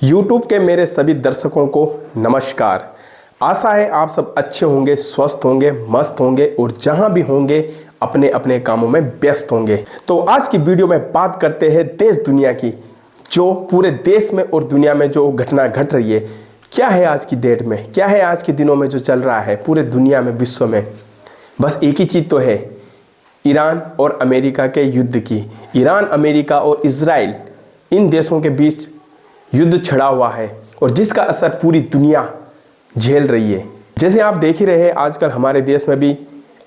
YouTube के मेरे सभी दर्शकों को नमस्कार। आशा है आप सब अच्छे होंगे, स्वस्थ होंगे, मस्त होंगे और जहां भी होंगे अपने अपने कामों में व्यस्त होंगे। तो आज की वीडियो में बात करते हैं देश दुनिया की, जो पूरे देश में और दुनिया में जो घटना घट रही है। क्या है आज की डेट में, क्या है आज के दिनों में जो चल रहा है पूरे दुनिया में, विश्व में। बस एक ही चीज़ तो है, ईरान और अमेरिका के युद्ध की। ईरान, अमेरिका और इजराइल, इन देशों के बीच युद्ध छिड़ा हुआ है और जिसका असर पूरी दुनिया झेल रही है। जैसे आप देख ही रहे हैं, आजकल हमारे देश में भी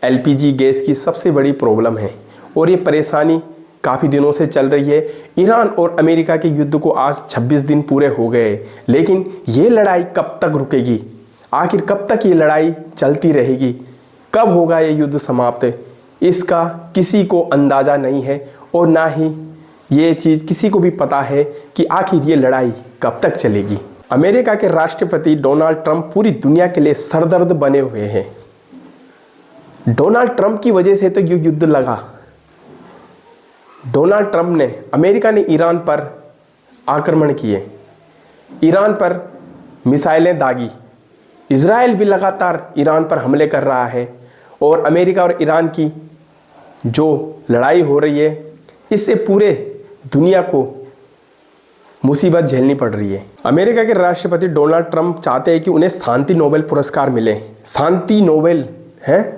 एलपीजी गैस की सबसे बड़ी प्रॉब्लम है और ये परेशानी काफ़ी दिनों से चल रही है। ईरान और अमेरिका के युद्ध को आज 26 दिन पूरे हो गए, लेकिन ये लड़ाई कब तक रुकेगी? आखिर कब तक ये लड़ाई चलती रहेगी? कब होगा ये युद्ध समाप्त? इसका किसी को अंदाज़ा नहीं है और ना ही ये चीज़ किसी को भी पता है कि आखिर ये लड़ाई कब तक चलेगी। अमेरिका के राष्ट्रपति डोनाल्ड ट्रंप पूरी दुनिया के लिए सरदर्द बने हुए हैं। डोनाल्ड ट्रंप की वजह से तो ये युद्ध लगा। डोनाल्ड ट्रंप ने, अमेरिका ने ईरान पर आक्रमण किए, ईरान पर मिसाइलें दागी। इजराइल भी लगातार ईरान पर हमले कर रहा है और अमेरिका और ईरान की जो लड़ाई हो रही है, इससे पूरे दुनिया को मुसीबत झेलनी पड़ रही है। अमेरिका के राष्ट्रपति डोनाल्ड ट्रंप चाहते हैं कि उन्हें शांति नोबेल पुरस्कार मिले। शांति नोबेल हैं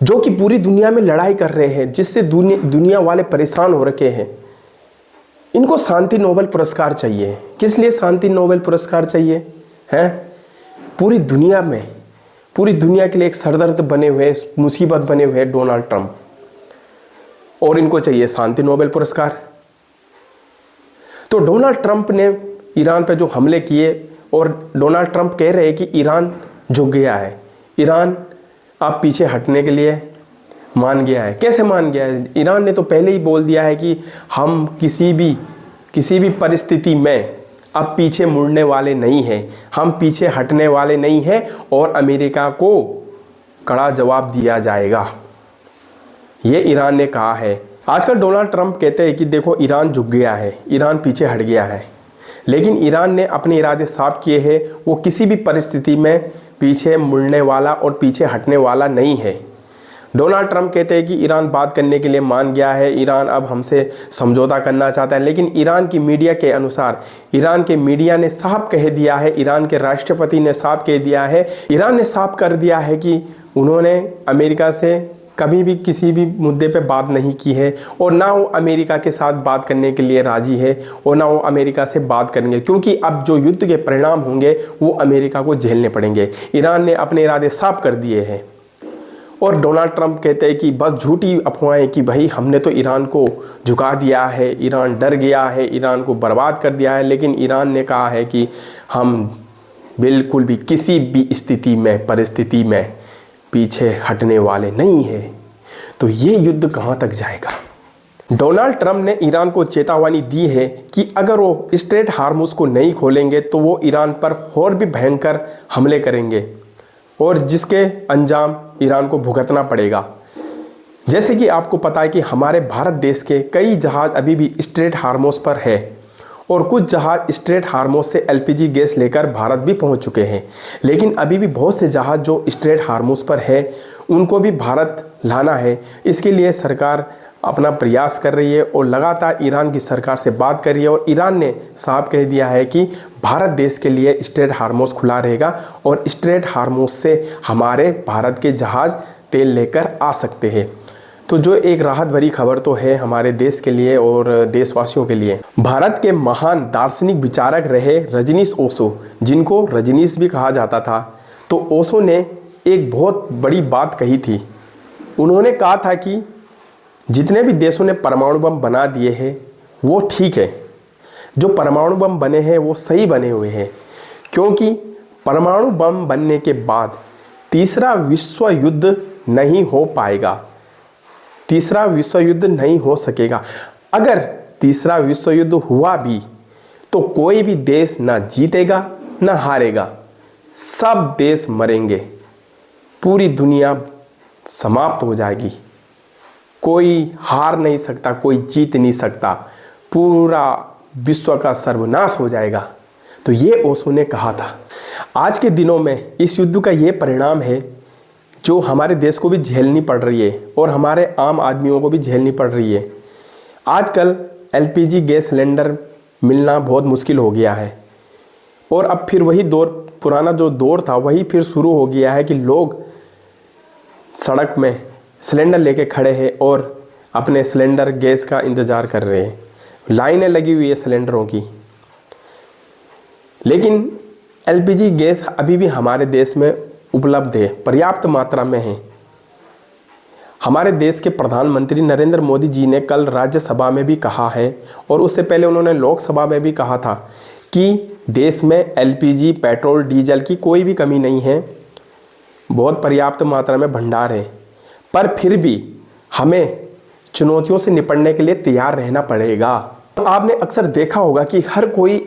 जो कि पूरी दुनिया में लड़ाई कर रहे हैं, जिससे दुनिया वाले परेशान हो रखे हैं। इनको शांति नोबेल पुरस्कार चाहिए। किस लिए शांति नोबेल पुरस्कार चाहिए हैं? पूरी दुनिया में, पूरी दुनिया के लिए एक सरदर्द बने हुए, मुसीबत बने हुए डोनाल्ड ट्रंप, और इनको चाहिए शांति नोबेल पुरस्कार। तो डोनाल्ड ट्रंप ने ईरान पर जो हमले किए, और डोनाल्ड ट्रंप कह रहे हैं कि ईरान झुक गया है, ईरान अब पीछे हटने के लिए मान गया है। कैसे मान गया है? ईरान ने तो पहले ही बोल दिया है कि हम किसी भी परिस्थिति में अब पीछे मुड़ने वाले नहीं हैं, हम पीछे हटने वाले नहीं हैं और अमेरिका को कड़ा जवाब दिया जाएगा, ये ईरान ने कहा है। आजकल डोनाल्ड ट्रंप कहते हैं कि देखो ईरान झुक गया है, ईरान पीछे हट गया है, लेकिन ईरान ने अपने इरादे साफ किए हैं। वो किसी भी परिस्थिति में पीछे मुड़ने वाला और पीछे हटने वाला नहीं है। डोनाल्ड ट्रंप कहते हैं कि ईरान बात करने के लिए मान गया है, ईरान अब हमसे समझौता करना चाहता है, लेकिन ईरान की मीडिया के अनुसार, ईरान के मीडिया ने साफ कह दिया है, ईरान के राष्ट्रपति ने साफ कह दिया है, ईरान ने साफ कर दिया है कि उन्होंने अमेरिका से कभी भी किसी भी मुद्दे पे बात नहीं की है और ना वो अमेरिका के साथ बात करने के लिए राजी है और ना वो अमेरिका से बात करेंगे, क्योंकि अब जो युद्ध के परिणाम होंगे वो अमेरिका को झेलने पड़ेंगे। ईरान ने अपने इरादे साफ कर दिए हैं और डोनाल्ड ट्रंप कहते हैं कि बस झूठी अफवाहें कि भाई हमने तो ईरान को झुका दिया है, ईरान डर गया है, ईरान को बर्बाद कर दिया है। लेकिन ईरान ने कहा है कि हम बिल्कुल भी किसी भी स्थिति में, परिस्थिति में पीछे हटने वाले नहीं है। तो ये युद्ध कहाँ तक जाएगा? डोनाल्ड ट्रंप ने ईरान को चेतावनी दी है कि अगर वो स्ट्रेट हार्मुज को नहीं खोलेंगे तो वो ईरान पर और भी भयंकर हमले करेंगे और जिसके अंजाम ईरान को भुगतना पड़ेगा। जैसे कि आपको पता है कि हमारे भारत देश के कई जहाज़ अभी भी स्ट्रेट हार्मुज पर है और कुछ जहाज़ स्ट्रेट हार्मुज से एलपीजी गैस लेकर भारत भी पहुंच चुके हैं, लेकिन अभी भी बहुत से जहाज़ जो स्ट्रेट हार्मुज पर है उनको भी भारत लाना है। इसके लिए सरकार अपना प्रयास कर रही है और लगातार ईरान की सरकार से बात कर रही है और ईरान ने साफ कह दिया है कि भारत देश के लिए स्ट्रेट हार्मुज खुला रहेगा और स्ट्रेट हार्मुज से हमारे भारत के जहाज़ तेल लेकर आ सकते हैं। तो जो एक राहत भरी खबर तो है हमारे देश के लिए और देशवासियों के लिए। भारत के महान दार्शनिक विचारक रहे रजनीश ओशो, जिनको रजनीश भी कहा जाता था, तो ओशो ने एक बहुत बड़ी बात कही थी। उन्होंने कहा था कि जितने भी देशों ने परमाणु बम बना दिए हैं वो ठीक है, जो परमाणु बम बने हैं वो सही बने हुए हैं, क्योंकि परमाणु बम बनने के बाद तीसरा विश्व युद्ध नहीं हो पाएगा, तीसरा विश्व युद्ध नहीं हो सकेगा। अगर तीसरा विश्व युद्ध हुआ भी तो कोई भी देश ना जीतेगा ना हारेगा, सब देश मरेंगे, पूरी दुनिया समाप्त हो जाएगी। कोई हार नहीं सकता, कोई जीत नहीं सकता, पूरा विश्व का सर्वनाश हो जाएगा। तो ये ओशो ने कहा था। आज के दिनों में इस युद्ध का ये परिणाम है जो हमारे देश को भी झेलनी पड़ रही है और हमारे आम आदमियों को भी झेलनी पड़ रही है। आजकल एलपीजी गैस सिलेंडर मिलना बहुत मुश्किल हो गया है और अब फिर वही दौर, पुराना जो दौर था वही फिर शुरू हो गया है कि लोग सड़क में सिलेंडर लेके खड़े हैं और अपने सिलेंडर गैस का इंतज़ार कर रहे हैं। लाइनें लगी हुई है सिलेंडरों की। लेकिन एलपीजी गैस अभी भी हमारे देश में उपलब्ध है, पर्याप्त मात्रा में है। हमारे देश के प्रधानमंत्री नरेंद्र मोदी जी ने कल राज्यसभा में भी कहा है और उससे पहले उन्होंने लोकसभा में भी कहा था कि देश में एलपीजी, पेट्रोल, डीजल की कोई भी कमी नहीं है, बहुत पर्याप्त मात्रा में भंडार है। पर फिर भी हमें चुनौतियों से निपटने के लिए तैयार रहना पड़ेगा। तो आपने अक्सर देखा होगा कि हर कोई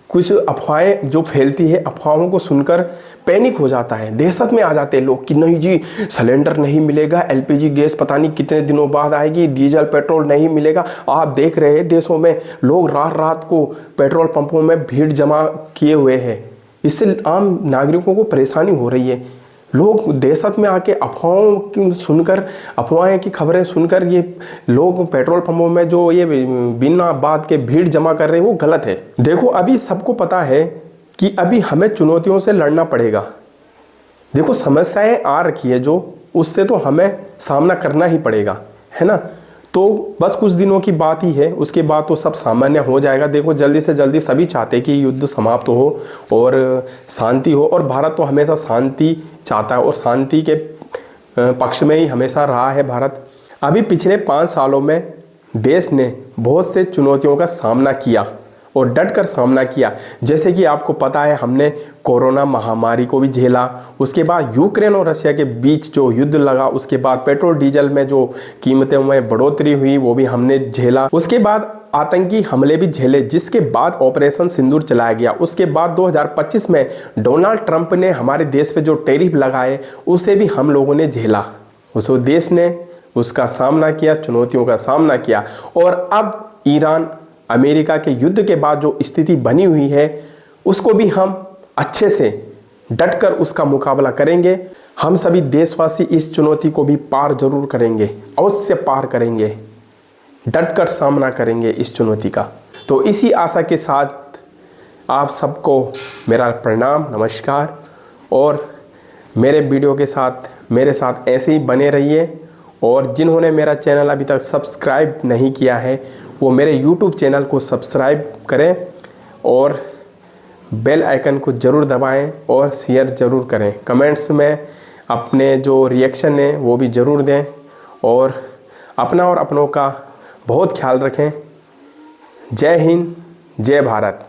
कुछ अफवाहें जो फैलती है, अफवाहों को सुनकर पैनिक हो जाता है, दहशत में आ जाते हैं लोग कि नहीं जी सिलेंडर नहीं मिलेगा, एलपीजी गैस पता नहीं कितने दिनों बाद आएगी, डीजल पेट्रोल नहीं मिलेगा। आप देख रहे हैं देशों में लोग रात रात को पेट्रोल पंपों में भीड़ जमा किए हुए हैं। इससे आम नागरिकों को परेशानी हो रही है। लोग दहशत में आके अफवाहों की सुनकर, अफवाहें की खबरें सुनकर ये लोग पेट्रोल पंपों में जो ये बिना बात के भीड़ जमा कर रहे हैं वो गलत है। देखो अभी सबको पता है कि अभी हमें चुनौतियों से लड़ना पड़ेगा। देखो समस्याएं आ रखी है जो, उससे तो हमें सामना करना ही पड़ेगा, है ना। तो बस कुछ दिनों की बात ही है, उसके बाद तो सब सामान्य हो जाएगा। देखो जल्दी से जल्दी सभी चाहते हैं कि युद्ध समाप्त हो और शांति हो, और भारत तो हमेशा शांति चाहता है और शांति के पक्ष में ही हमेशा रहा है भारत। अभी पिछले 5 सालों में देश ने बहुत से चुनौतियों का सामना किया और डट कर सामना किया। जैसे कि आपको पता है हमने कोरोना महामारी को भी झेला, उसके बाद यूक्रेन और रशिया के बीच जो युद्ध लगा, उसके बाद पेट्रोल डीजल में जो कीमतों में बढ़ोतरी हुई वो भी हमने झेला, उसके बाद आतंकी हमले भी झेले, जिसके बाद ऑपरेशन सिंदूर चलाया गया। उसके बाद 2025 में डोनाल्ड ट्रंप ने हमारे देश पे जो टैरिफ लगाए उसे भी हम लोगों ने झेला। उस देश ने उसका सामना किया, चुनौतियों का सामना किया। और अब ईरान अमेरिका के युद्ध के बाद जो स्थिति बनी हुई है उसको भी हम अच्छे से डटकर उसका मुकाबला करेंगे। हम सभी देशवासी इस चुनौती को भी पार जरूर करेंगे, अवश्य पार करेंगे, डटकर सामना करेंगे इस चुनौती का। तो इसी आशा के साथ आप सबको मेरा प्रणाम, नमस्कार। और मेरे वीडियो के साथ मेरे साथ ऐसे ही बने रहिए। और जिन्होंने मेरा चैनल अभी तक सब्सक्राइब नहीं किया है वो मेरे YouTube चैनल को सब्सक्राइब करें और बेल आइकन को ज़रूर दबाएं और शेयर ज़रूर करें। कमेंट्स में अपने जो रिएक्शन है वो भी ज़रूर दें और अपना और अपनों का बहुत ख्याल रखें। जय हिंद, जय भारत।